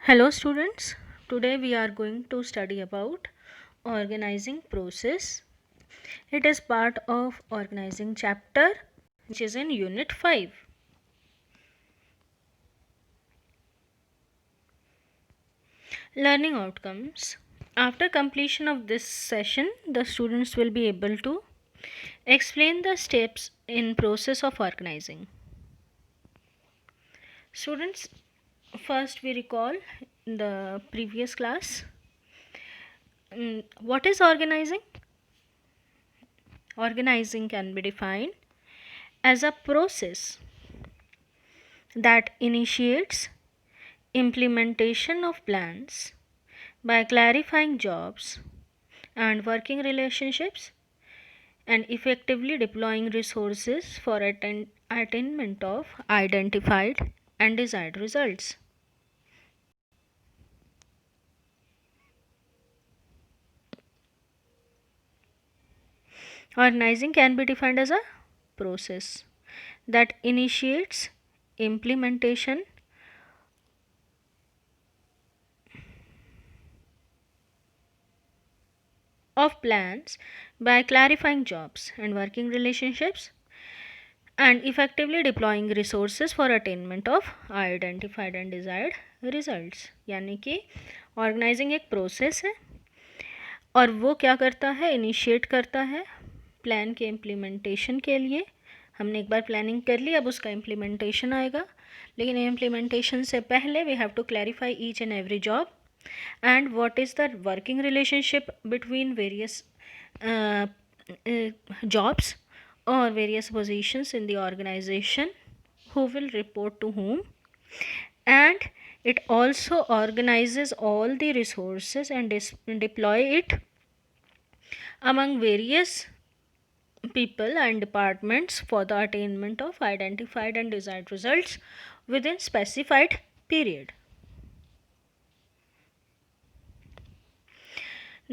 Hello students, today we are going to study about organizing process. It is part of organizing chapter which is in unit 5. Learning outcomes. After completion of this session, the students will be able to explain the steps in process of organizing. Students, first we recall the previous class. What is organizing? Organizing can be defined as a process that initiates implementation of plans by clarifying jobs and working relationships and effectively deploying resources for attainment of identified and desired results. Organizing can be defined as a process that initiates implementation of plans by clarifying jobs and working relationships and effectively deploying resources for attainment of identified and desired results. यानी कि organising एक process है और वो क्या करता है, initiate करता है प्लान के इम्प्लीमेंटेशन के लिए. हमने एक बार प्लानिंग कर ली, अब उसका इम्प्लीमेंटेशन आएगा, लेकिन इम्प्लीमेंटेशन से पहले we have to clarify each and every job and what is the working relationship between various jobs or various positions in the organization, who will report to whom, and it also organizes all the resources and deploy it among various people and departments for the attainment of identified and desired results within specified period.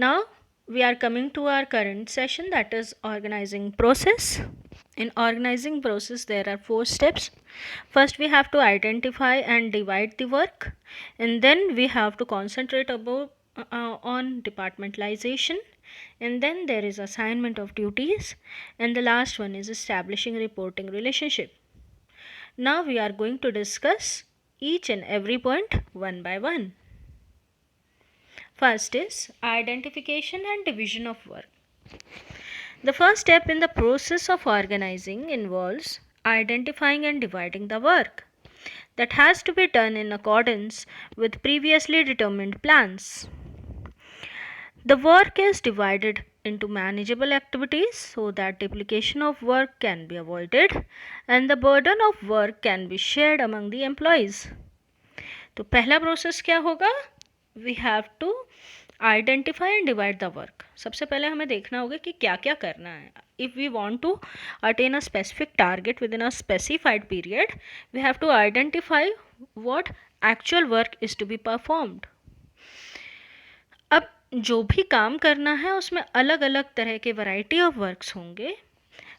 Now we are coming to our current session, that is organizing process. In organizing process there are 4 steps. First we have to identify and divide the work, and then we have to concentrate on departmentalization, and then there is assignment of duties, and the last one is establishing reporting relationship. Now we are going to discuss each and every point one by one. First is identification and division of work. The first step in the process of organizing involves identifying and dividing the work that has to be done in accordance with previously determined plans. The work is divided into manageable activities so that duplication of work can be avoided and the burden of work can be shared among the employees. तो पहला process क्या होगा? We have to identify and divide the work. सबसे पहले हमें देखना होगा कि क्या क्या करना है. If we want to attain a specific target within a specified period, we have to identify what actual work is to be performed. अब जो भी काम करना है उसमें अलग अलग तरह के वैरायटी ऑफ वर्क्स होंगे,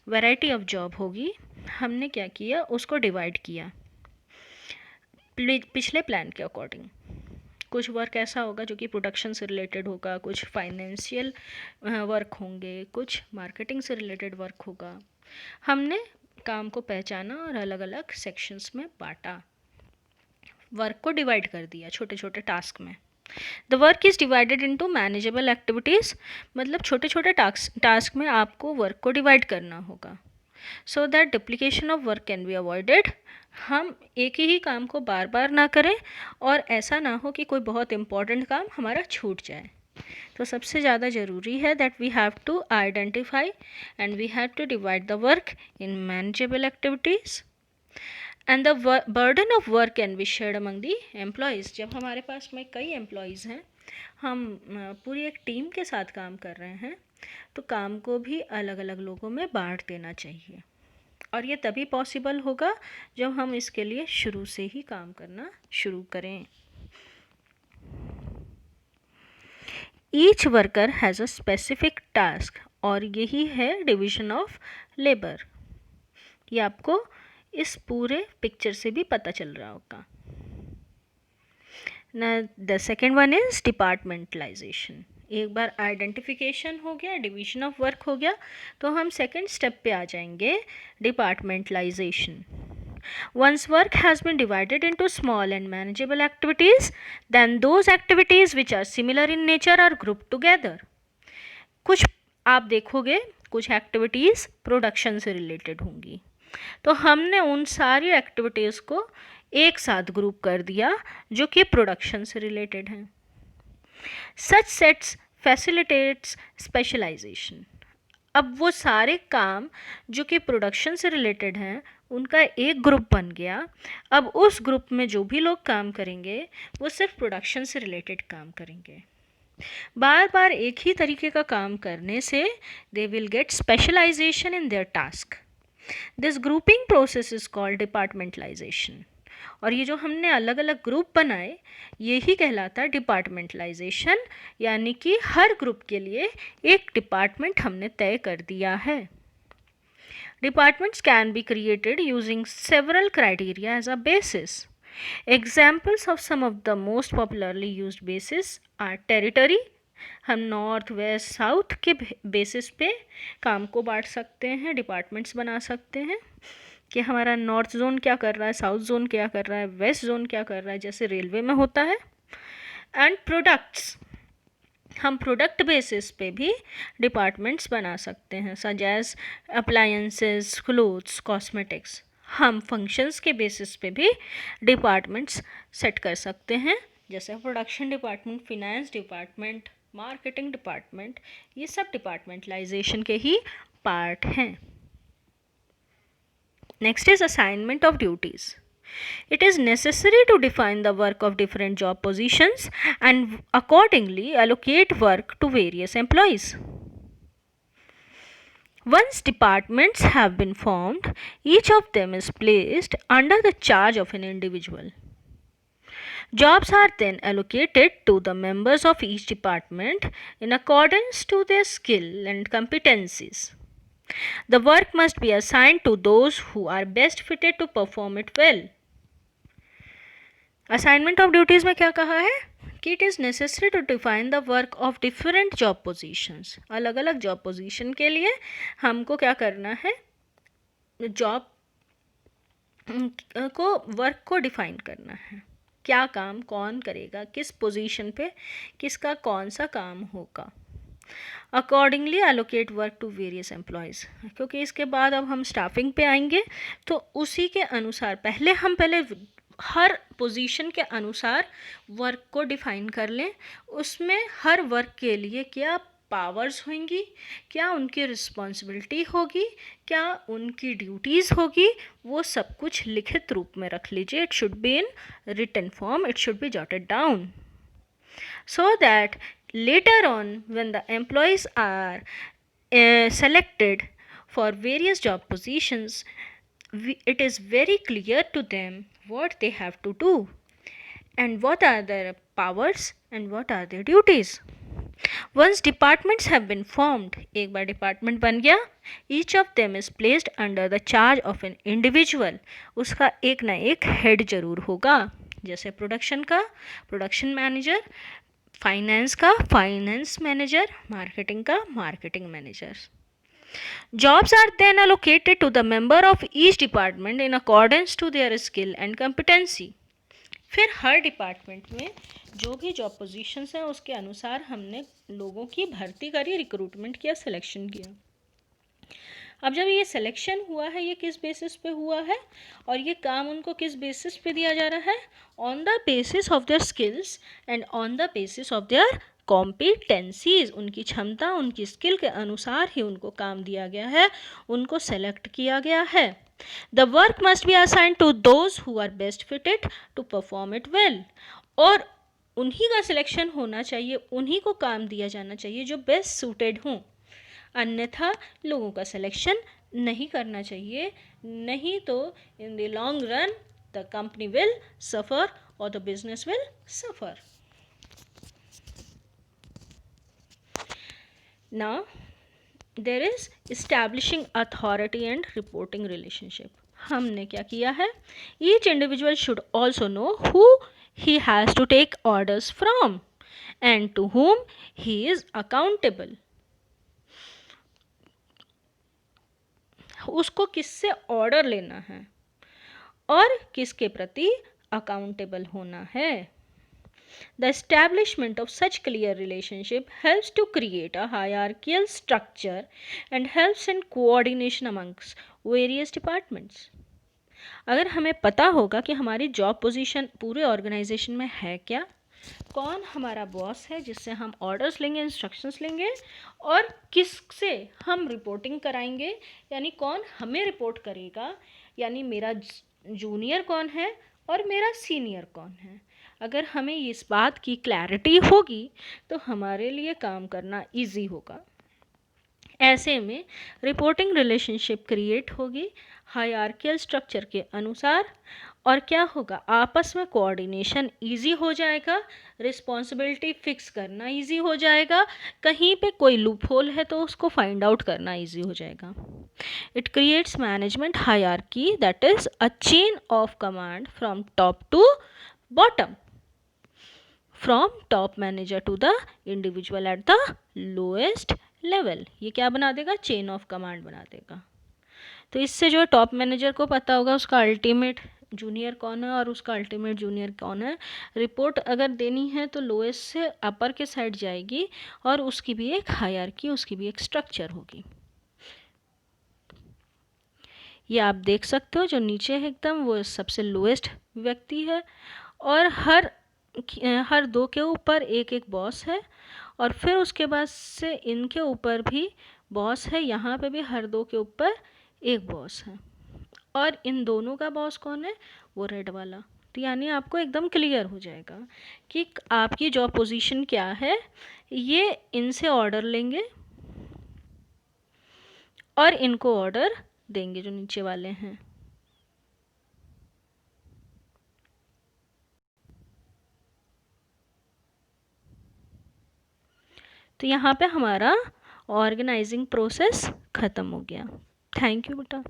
वैरायटी ऑफ जॉब होगी. हमने क्या किया, उसको डिवाइड किया पिछले प्लान के अकॉर्डिंग. कुछ वर्क ऐसा होगा जो कि प्रोडक्शन से रिलेटेड होगा, कुछ फाइनेंशियल वर्क होंगे, कुछ मार्केटिंग से रिलेटेड वर्क होगा. हमने काम को पहचाना और अलग अलग सेक्शंस में बांटा, वर्क को डिवाइड कर दिया छोटे छोटे टास्क में. The work is divided into manageable activities, मतलब छोटे छोटे टास्क में आपको वर्क को डिवाइड करना होगा so that duplication of work can be avoided. हम एक ही काम को बार बार ना करें और ऐसा ना हो कि कोई बहुत इम्पॉर्टेंट काम हमारा छूट जाए. तो सबसे ज़्यादा ज़रूरी है that we have to identify and we have to divide the work in manageable activities and the burden of work can be shared among the employees. जब हमारे पास में कई एम्प्लॉयज़ हैं, हम पूरी एक टीम के साथ काम कर रहे हैं, तो काम को भी अलग अलग लोगों में बांट देना चाहिए. और ये तभी पॉसिबल होगा जब हम इसके लिए शुरू से ही काम करना शुरू करें. Each worker has a specific task, और यही है डिवीज़न ऑफ लेबर. ये आपको इस पूरे पिक्चर से भी पता चल रहा होगा. The second one is departmentalisation. एक बार आइडेंटिफिकेशन हो गया, डिवीजन ऑफ वर्क हो गया, तो हम सेकेंड स्टेप पे आ जाएंगे, departmentalisation. Once work has been divided into small and manageable activities, then those activities which are similar in nature are grouped together. कुछ आप देखोगे कुछ एक्टिविटीज़ प्रोडक्शन से रिलेटेड होंगी, तो हमने उन सारी एक्टिविटीज़ को एक साथ ग्रुप कर दिया जो कि प्रोडक्शन से रिलेटेड हैं। सच सेट्स फैसिलिटेट्स स्पेशलाइजेशन। अब वो सारे काम जो कि प्रोडक्शन से रिलेटेड हैं उनका एक ग्रुप बन गया। अब उस ग्रुप में जो भी लोग काम करेंगे वो सिर्फ प्रोडक्शन से रिलेटेड काम करेंगे। बार बार एक ही तरीके का काम करने से they will get specialisation in their task. This grouping process is called departmentalisation. और ये जो हमने अलग अलग ग्रुप बनाए यही कहलाता है डिपार्टमेंटलाइजेशन, यानी कि हर ग्रुप के लिए एक डिपार्टमेंट हमने तय कर दिया है। Departments can be created using several criteria as a basis. Examples of some of the most popularly used bases are territory. हम नॉर्थ वेस्ट साउथ के बेसिस पे काम को बांट सकते हैं, डिपार्टमेंट्स बना सकते हैं कि हमारा नॉर्थ जोन क्या कर रहा है, साउथ जोन क्या कर रहा है, वेस्ट जोन क्या कर रहा है, जैसे रेलवे में होता है। एंड प्रोडक्ट्स, हम प्रोडक्ट बेसिस पे भी डिपार्टमेंट्स बना सकते हैं, such as appliances, clothes, cosmetics. हम फंक्शंस के बेसिस पे भी डिपार्टमेंट्स सेट कर सकते हैं, जैसे production department, finance department, marketing department, ये सब डिपार्टमेंटलाइजेशन के ही पार्ट हैं। Next is assignment of duties. It is necessary to define the work of different job positions and accordingly allocate work to various employees. Once departments have been formed, each of them is placed under the charge of an individual. Jobs are then allocated to the members of each department in accordance to their skill and competencies. The work must be assigned to those who are best fitted to perform it well. Assignment of duties में क्या कहा है कि it is necessary to define the work of different job positions. अलग अलग job position के लिए हमको क्या करना है, जॉब को वर्क को डिफाइन करना है, क्या काम कौन करेगा, किस पोजीशन पे किसका कौन सा काम होगा। Accordingly allocate work to various employees, क्योंकि इसके बाद अब हम स्टाफिंग पे आएंगे तो उसी के अनुसार पहले हर पोजीशन के अनुसार वर्क को डिफाइन कर लें, उसमें हर वर्क के लिए क्या पावर्स होंगी, क्या उनकी रिस्पॉन्सिबिलिटी होगी, क्या उनकी ड्यूटीज़ होगी, वो सब कुछ लिखित रूप में रख लीजिए. It should be in written form, it should be jotted down so that later on when the employees are selected for various job positions, it is very clear to them what they have to do and what are their powers and what are their duties. Once departments have been formed, एक बार department बन गया, each of them is placed under the charge of an individual. उसका एक ना एक head जरूर होगा, जैसे प्रोडक्शन का प्रोडक्शन मैनेजर, फाइनेंस का फाइनेंस मैनेजर, मार्केटिंग का marketing manager. Jobs are then allocated to the member of each department in accordance to their skill and competency. फिर हर डिपार्टमेंट में जो भी जॉब पोजीशंस हैं उसके अनुसार हमने लोगों की भर्ती करी, रिक्रूटमेंट किया, सिलेक्शन किया. अब जब ये सिलेक्शन हुआ है, ये किस बेसिस पे हुआ है और ये काम उनको किस बेसिस पे दिया जा रहा है, on the basis of their skills and on the basis of their competencies. उनकी क्षमता, उनकी स्किल के अनुसार ही उनको काम दिया गया है, उनको सेलेक्ट किया गया है. The work must be assigned to those who are best fitted to perform it well. और उन्हीं का सिलेक्शन होना चाहिए, उन्हीं को काम दिया जाना चाहिए जो बेस्ट सूटेड हों, अन्यथा लोगों का सिलेक्शन नहीं करना चाहिए. नहीं तो in the long run the company will suffer और the business will suffer. Now there is establishing authority and reporting relationship. हमने क्या किया है, each individual should also know who he has to take orders from and to whom he is accountable. उसको किससे order लेना है और किसके प्रति अकाउंटेबल होना है. The establishment of such clear relationship helps to create a hierarchical structure and helps in coordination amongst various departments. अगर हमें पता होगा कि हमारी जॉब पोजीशन पूरे ऑर्गेनाइजेशन में है क्या, कौन हमारा बॉस है जिससे हम ऑर्डर्स लेंगे, इंस्ट्रक्शंस लेंगे, और किससे हम रिपोर्टिंग कराएंगे, यानी कौन हमें रिपोर्ट करेगा, यानी मेरा जूनियर कौन है और मेरा सीनियर कौन है. अगर हमें इस बात की क्लैरिटी होगी तो हमारे लिए काम करना इजी होगा. ऐसे में रिपोर्टिंग रिलेशनशिप क्रिएट होगी हायरार्किकल स्ट्रक्चर के अनुसार, और क्या होगा, आपस में कोऑर्डिनेशन इजी हो जाएगा, रिस्पॉन्सिबिलिटी फिक्स करना इजी हो जाएगा, कहीं पे कोई लूप होल है तो उसको फाइंड आउट करना इजी हो जाएगा. It creates management hierarchy that is a chain of command from top to bottom, from top manager to the individual at the lowest level. ये क्या बना देगा, चेन ऑफ कमांड बना देगा. तो इससे जो टॉप मैनेजर को पता होगा उसका अल्टीमेट जूनियर कौन है और उसका अल्टीमेट जूनियर कौन है. रिपोर्ट अगर देनी है तो लोएस्ट से अपर के साइड जाएगी और उसकी भी एक हायरार्की, उसकी भी एक स्ट्रक्चर होगी. ये आप देख सकते हो, जो नीचे है एकदम वो सबसे लोएस्ट व्यक्ति है, और हर दो के ऊपर एक एक बॉस है, और फिर उसके बाद से इनके ऊपर भी बॉस है, यहाँ पे भी हर दो के ऊपर एक बॉस है, और इन दोनों का बॉस कौन है, वो रेड वाला. तो यानी आपको एकदम क्लियर हो जाएगा कि आपकी जॉब पोजीशन क्या है. ये इनसे ऑर्डर लेंगे और इनको ऑर्डर देंगे जो नीचे वाले हैं. तो यहाँ पे हमारा ऑर्गेनाइजिंग प्रोसेस ख़त्म हो गया. थैंक यू बेटा.